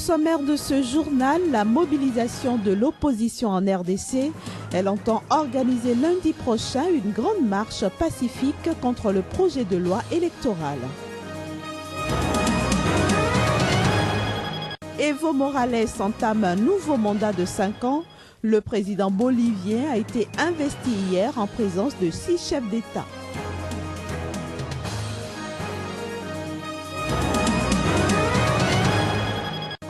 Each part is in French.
sommaire de ce journal, la mobilisation de l'opposition en RDC. Elle entend organiser lundi prochain une grande marche pacifique contre le projet de loi électoral. Evo Morales entame un nouveau mandat de 5 ans. Le président bolivien a été investi hier en présence de 6 chefs d'État.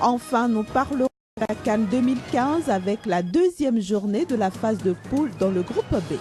Enfin, nous parlerons de la CAN 2015 avec la deuxième journée de la phase de poule dans le groupe B.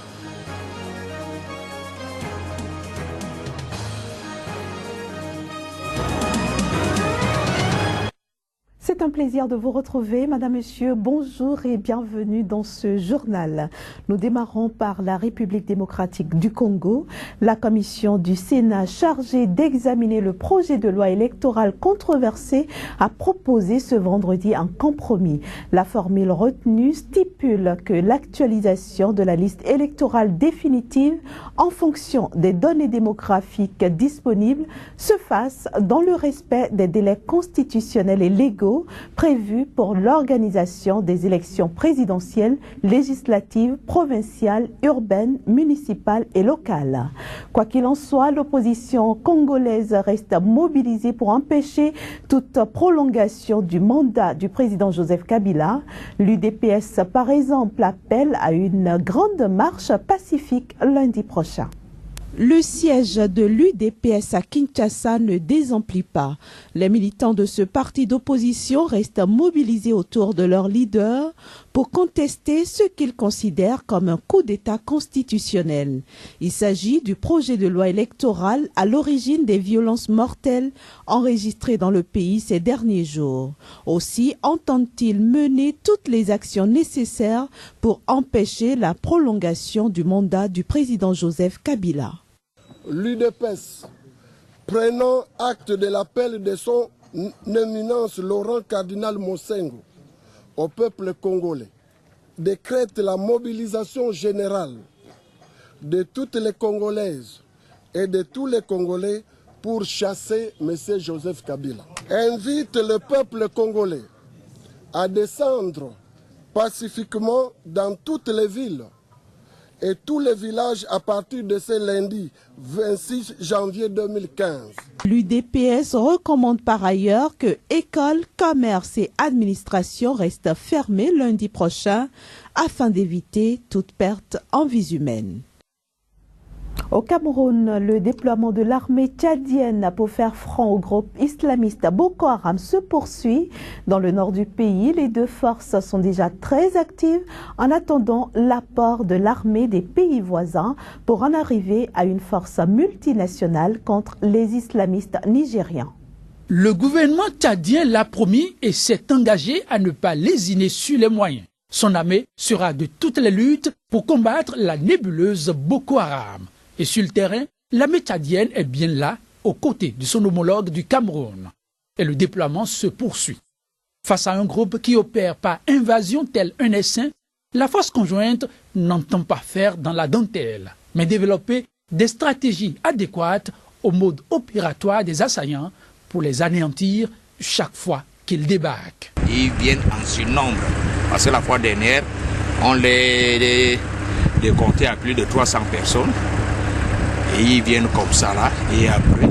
C'est un plaisir de vous retrouver, Madame, Monsieur. Bonjour et bienvenue dans ce journal. Nous démarrons par la République démocratique du Congo. La commission du Sénat chargée d'examiner le projet de loi électorale controversé a proposé ce vendredi un compromis. La formule retenue stipule que l'actualisation de la liste électorale définitive en fonction des données démographiques disponibles se fasse dans le respect des délais constitutionnels et légaux prévu pour l'organisation des élections présidentielles, législatives, provinciales, urbaines, municipales et locales. Quoi qu'il en soit, l'opposition congolaise reste mobilisée pour empêcher toute prolongation du mandat du président Joseph Kabila. L'UDPS, par exemple, appelle à une grande marche pacifique lundi prochain. Le siège de l'UDPS à Kinshasa ne désemplit pas. Les militants de ce parti d'opposition restent mobilisés autour de leur leader pour contester ce qu'ils considèrent comme un coup d'État constitutionnel. Il s'agit du projet de loi électorale à l'origine des violences mortelles enregistrées dans le pays ces derniers jours. Aussi entendent-ils mener toutes les actions nécessaires pour empêcher la prolongation du mandat du président Joseph Kabila. L'UDPS, prenant acte de l'appel de son éminence Laurent Cardinal Monsengo au peuple congolais, décrète la mobilisation générale de toutes les Congolaises et de tous les Congolais pour chasser M. Joseph Kabila. Invite le peuple congolais à descendre pacifiquement dans toutes les villes et tous les villages à partir de ce lundi 26 janvier 2015. L'UDPS recommande par ailleurs que écoles, commerces et administration restent fermés lundi prochain afin d'éviter toute perte en vies humaines. Au Cameroun, le déploiement de l'armée tchadienne pour faire front au groupe islamiste Boko Haram se poursuit. Dans le nord du pays, les deux forces sont déjà très actives en attendant l'apport de l'armée des pays voisins pour en arriver à une force multinationale contre les islamistes nigérians. Le gouvernement tchadien l'a promis et s'est engagé à ne pas lésiner sur les moyens. Son armée sera de toutes les luttes pour combattre la nébuleuse Boko Haram. Et sur le terrain, l'armée tchadienne est bien là, aux côtés de son homologue du Cameroun. Et le déploiement se poursuit. Face à un groupe qui opère par invasion tel un essaim, la force conjointe n'entend pas faire dans la dentelle, mais développer des stratégies adéquates au mode opératoire des assaillants pour les anéantir chaque fois qu'ils débarquent. Ils viennent en surnombre, parce que la fois dernière, on les comptait à plus de 300 personnes. Et ils viennent comme ça là, et après,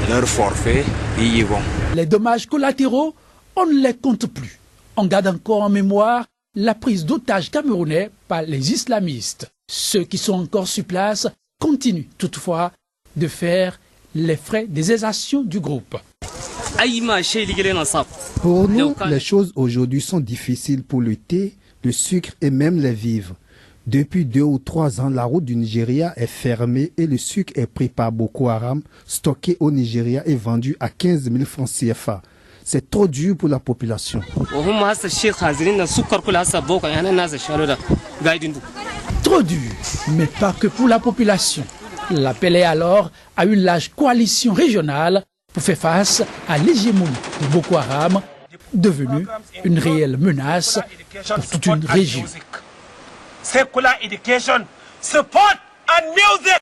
leur forfait, ils y vont. Les dommages collatéraux, on ne les compte plus. On garde encore en mémoire la prise d'otages camerounais par les islamistes. Ceux qui sont encore sur place continuent toutefois de faire les frais des exactions du groupe. Pour nous, les choses aujourd'hui sont difficiles pour le thé, le sucre et même les vivres. Depuis 2 ou 3 ans, la route du Nigeria est fermée et le sucre est pris par Boko Haram, stocké au Nigeria et vendu à 15 000 francs CFA. C'est trop dur pour la population. Trop dur, mais pas que pour la population. L'appel est alors à une large coalition régionale pour faire face à l'hégémonie de Boko Haram, devenue une réelle menace pour toute une région. Secular education, support and music.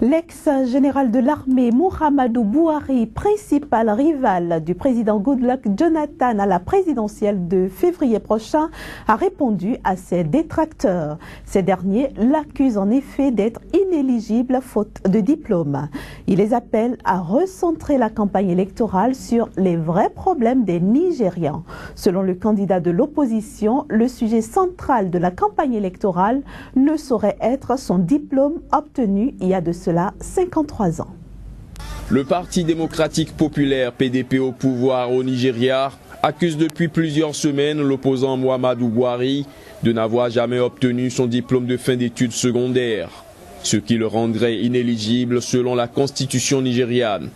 L'ex-général de l'armée Mouhamadou Bouhari, principal rival du président Goodluck Jonathan à la présidentielle de février prochain, a répondu à ses détracteurs. Ces derniers l'accusent en effet d'être inéligible faute de diplôme. Il les appelle à recentrer la campagne électorale sur les vrais problèmes des Nigérians. Selon le candidat de l'opposition, le sujet central de la campagne électorale ne saurait être son diplôme obtenu il y a de cela 53 ans. Le Parti démocratique populaire PDP au pouvoir au Nigeria accuse depuis plusieurs semaines l'opposant Mouhamadou Bouhari de n'avoir jamais obtenu son diplôme de fin d'études secondaires, ce qui le rendrait inéligible selon la constitution nigériane.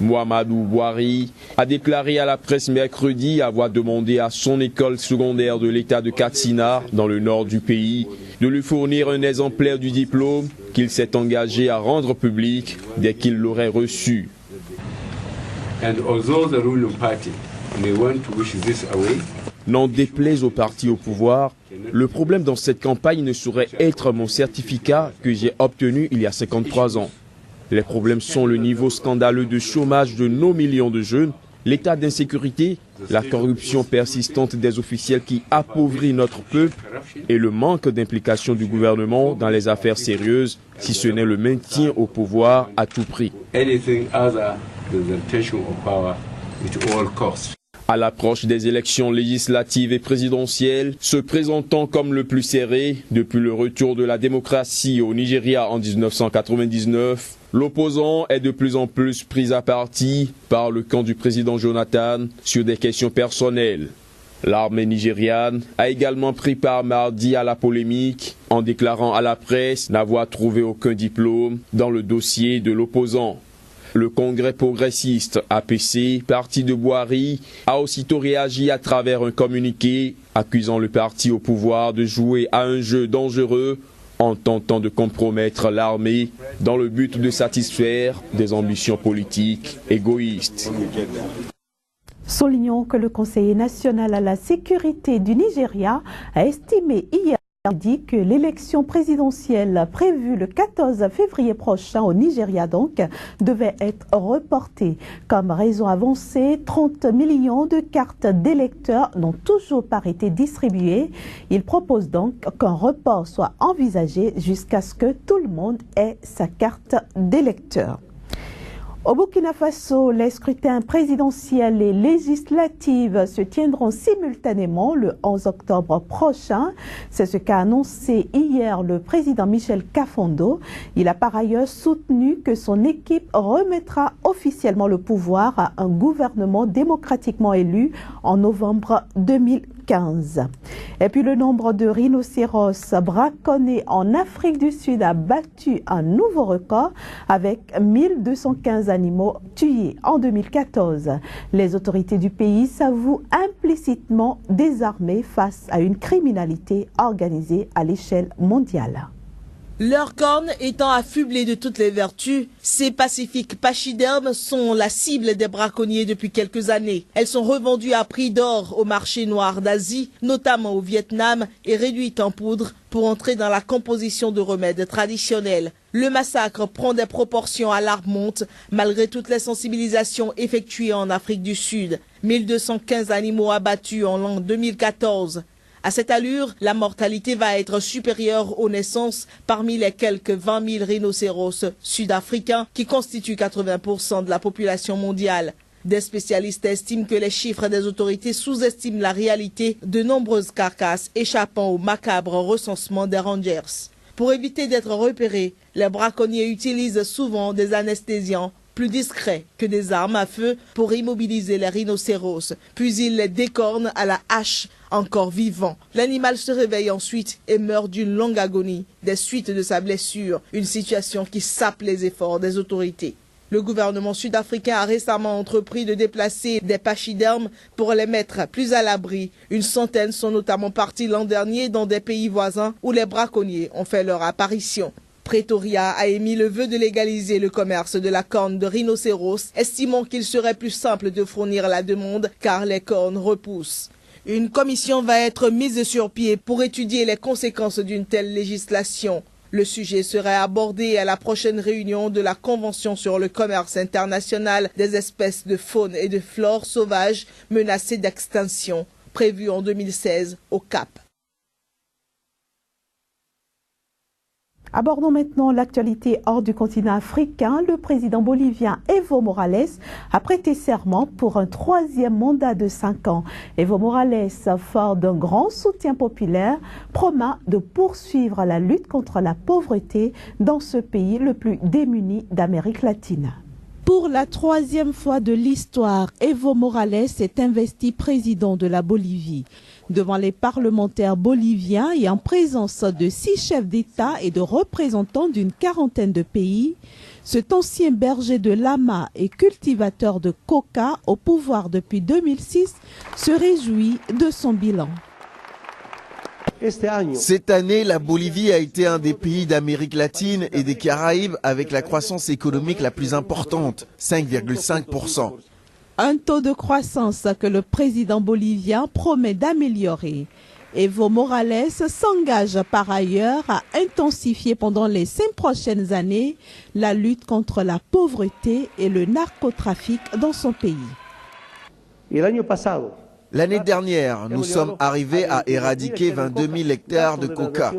Mouhamadou Bouhari a déclaré à la presse mercredi avoir demandé à son école secondaire de l'État de Katsina, dans le nord du pays, de lui fournir un exemplaire du diplôme qu'il s'est engagé à rendre public dès qu'il l'aurait reçu. N'en déplaise au parti au pouvoir, le problème dans cette campagne ne saurait être mon certificat que j'ai obtenu il y a 53 ans. Les problèmes sont le niveau scandaleux de chômage de nos millions de jeunes, l'état d'insécurité, la corruption persistante des officiels qui appauvrit notre peuple et le manque d'implication du gouvernement dans les affaires sérieuses, si ce n'est le maintien au pouvoir à tout prix. À l'approche des élections législatives et présidentielles, se présentant comme le plus serré depuis le retour de la démocratie au Nigeria en 1999, l'opposant est de plus en plus pris à partie par le camp du président Jonathan sur des questions personnelles. L'armée nigériane a également pris part mardi à la polémique en déclarant à la presse n'avoir trouvé aucun diplôme dans le dossier de l'opposant. Le Congrès progressiste APC, parti de Bouhari, a aussitôt réagi à travers un communiqué accusant le parti au pouvoir de jouer à un jeu dangereux en tentant de compromettre l'armée dans le but de satisfaire des ambitions politiques égoïstes. Soulignons que le Conseiller national à la sécurité du Nigeria a estimé hier dit que l'élection présidentielle prévue le 14 février prochain au Nigeria donc devait être reportée. Comme raison avancée, 30 millions de cartes d'électeurs n'ont toujours pas été distribuées. Il propose donc qu'un report soit envisagé jusqu'à ce que tout le monde ait sa carte d'électeur. Au Burkina Faso, les scrutins présidentiels et législatifs se tiendront simultanément le 11 octobre prochain. C'est ce qu'a annoncé hier le président Michel Kafondo. Il a par ailleurs soutenu que son équipe remettra officiellement le pouvoir à un gouvernement démocratiquement élu en novembre 2015. Et puis le nombre de rhinocéros braconnés en Afrique du Sud a battu un nouveau record avec 1215 animaux tués en 2014. Les autorités du pays s'avouent implicitement désarmées face à une criminalité organisée à l'échelle mondiale. Leurs cornes étant affublées de toutes les vertus, ces pacifiques pachydermes sont la cible des braconniers depuis quelques années. Elles sont revendues à prix d'or au marché noir d'Asie, notamment au Vietnam, et réduites en poudre pour entrer dans la composition de remèdes traditionnels. Le massacre prend des proportions alarmantes malgré toutes les sensibilisations effectuées en Afrique du Sud. 1215 animaux abattus en l'an 2014. À cette allure, la mortalité va être supérieure aux naissances parmi les quelques 20 000 rhinocéros sud-africains qui constituent 80% de la population mondiale. Des spécialistes estiment que les chiffres des autorités sous-estiment la réalité de nombreuses carcasses échappant au macabre recensement des rangers. Pour éviter d'être repérés, les braconniers utilisent souvent des anesthésiants plus discrets que des armes à feu pour immobiliser les rhinocéros, puis ils les décornent à la hache encore vivant. L'animal se réveille ensuite et meurt d'une longue agonie des suites de sa blessure, une situation qui sape les efforts des autorités. Le gouvernement sud-africain a récemment entrepris de déplacer des pachydermes pour les mettre plus à l'abri. Une centaine sont notamment partis l'an dernier dans des pays voisins où les braconniers ont fait leur apparition. Pretoria a émis le vœu de légaliser le commerce de la corne de rhinocéros, estimant qu'il serait plus simple de fournir la demande car les cornes repoussent. Une commission va être mise sur pied pour étudier les conséquences d'une telle législation. Le sujet serait abordé à la prochaine réunion de la Convention sur le commerce international des espèces de faune et de flore sauvages menacées d'extinction, prévue en 2016 au Cap. Abordons maintenant l'actualité hors du continent africain. Le président bolivien Evo Morales a prêté serment pour un 3e mandat de 5 ans. Evo Morales, fort d'un grand soutien populaire, promet de poursuivre la lutte contre la pauvreté dans ce pays le plus démuni d'Amérique latine. Pour la 3e fois de l'histoire, Evo Morales est investi président de la Bolivie. Devant les parlementaires boliviens et en présence de 6 chefs d'État et de représentants d'une 40aine de pays, cet ancien berger de lama et cultivateur de coca au pouvoir depuis 2006 se réjouit de son bilan. Cette année, la Bolivie a été un des pays d'Amérique latine et des Caraïbes avec la croissance économique la plus importante, 5,5%. Un taux de croissance que le président bolivien promet d'améliorer. Evo Morales s'engage par ailleurs à intensifier pendant les 5 prochaines années la lutte contre la pauvreté et le narcotrafic dans son pays. L'année dernière, nous sommes arrivés à éradiquer 22 000 hectares de coca.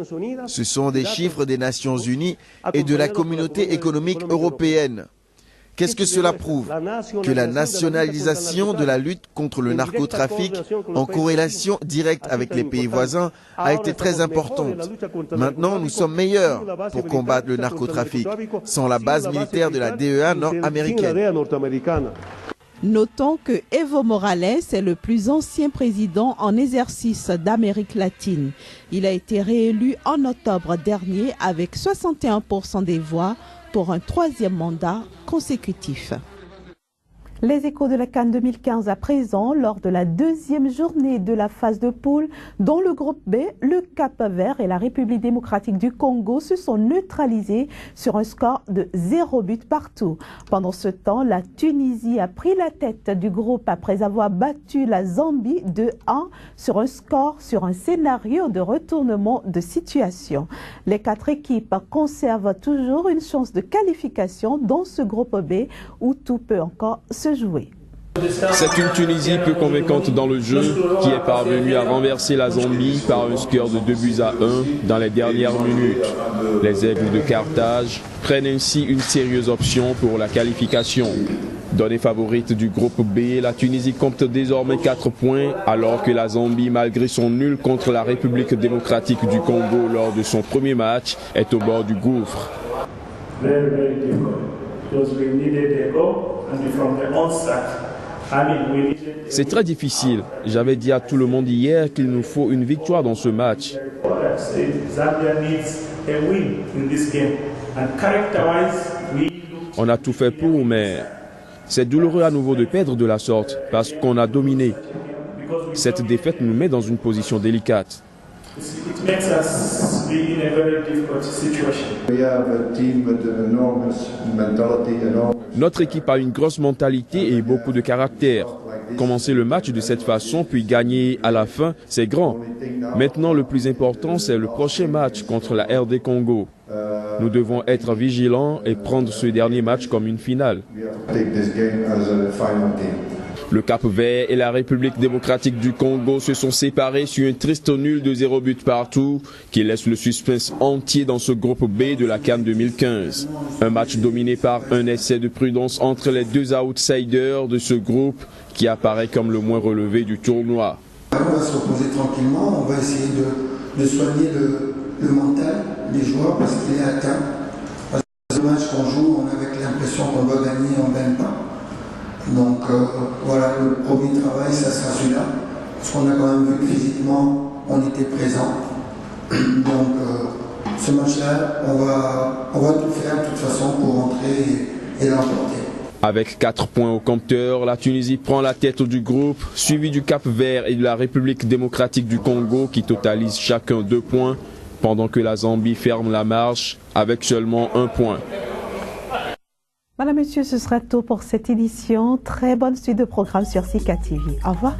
Ce sont des chiffres des Nations Unies et de la communauté économique européenne. Qu'est-ce que cela prouve? Que la nationalisation de la lutte contre le narcotrafic, en corrélation directe avec les pays voisins, a été très importante. Maintenant, nous sommes meilleurs pour combattre le narcotrafic, sans la base militaire de la DEA nord-américaine. Notons que Evo Morales est le plus ancien président en exercice d'Amérique latine. Il a été réélu en octobre dernier avec 61% des voix pour un 3e mandat consécutif. Les échos de la CAN 2015 à présent, lors de la 2e journée de la phase de poule, dont le groupe B, le Cap-Vert et la République démocratique du Congo se sont neutralisés sur un score de 0 but partout. Pendant ce temps, la Tunisie a pris la tête du groupe après avoir battu la Zambie 2-1 sur un scénario de retournement de situation. Les 4 équipes conservent toujours une chance de qualification dans ce groupe B où tout peut encore se jouer. C'est une Tunisie peu convaincante dans le jeu qui est parvenue à renverser la Zambie par un score de 2-1 dans les dernières minutes. Les Aigles de Carthage prennent ainsi une sérieuse option pour la qualification. Donnée favorite du groupe B, la Tunisie compte désormais 4 points alors que la Zambie, malgré son nul contre la République démocratique du Congo lors de son premier match, est au bord du gouffre. C'est très difficile. J'avais dit à tout le monde hier qu'il nous faut une victoire dans ce match. On a tout fait pour, mais c'est douloureux à nouveau de perdre de la sorte parce qu'on a dominé. Cette défaite nous met dans une position délicate. Notre équipe a une grosse mentalité et beaucoup de caractère. Commencer le match de cette façon puis gagner à la fin, c'est grand. Maintenant, le plus important, c'est le prochain match contre la RD Congo. Nous devons être vigilants et prendre ce dernier match comme une finale. Le Cap-Vert et la République démocratique du Congo se sont séparés sur un triste nul de 0 but partout qui laisse le suspense entier dans ce groupe B de la CAN 2015. Un match dominé par un essai de prudence entre les 2 outsiders de ce groupe qui apparaît comme le moins relevé du tournoi. On va se reposer tranquillement, on va essayer de soigner le mental des joueurs parce qu'il est atteint. Parce que le match qu'on joue, on a avec l'impression qu'on doit gagner, on ne gagne pas. Donc voilà, le premier travail, ça sera celui-là. Parce qu'on a quand même vu que physiquement, on était présent. Donc ce match-là, on va tout faire de toute façon pour rentrer et l'emporter. Avec 4 points au compteur, la Tunisie prend la tête du groupe, suivi du Cap-Vert et de la République démocratique du Congo qui totalisent chacun 2 points, pendant que la Zambie ferme la marche avec seulement 1 point. Madame, Monsieur, ce sera tout pour cette édition. Très bonne suite de programme sur Sika TV. Au revoir.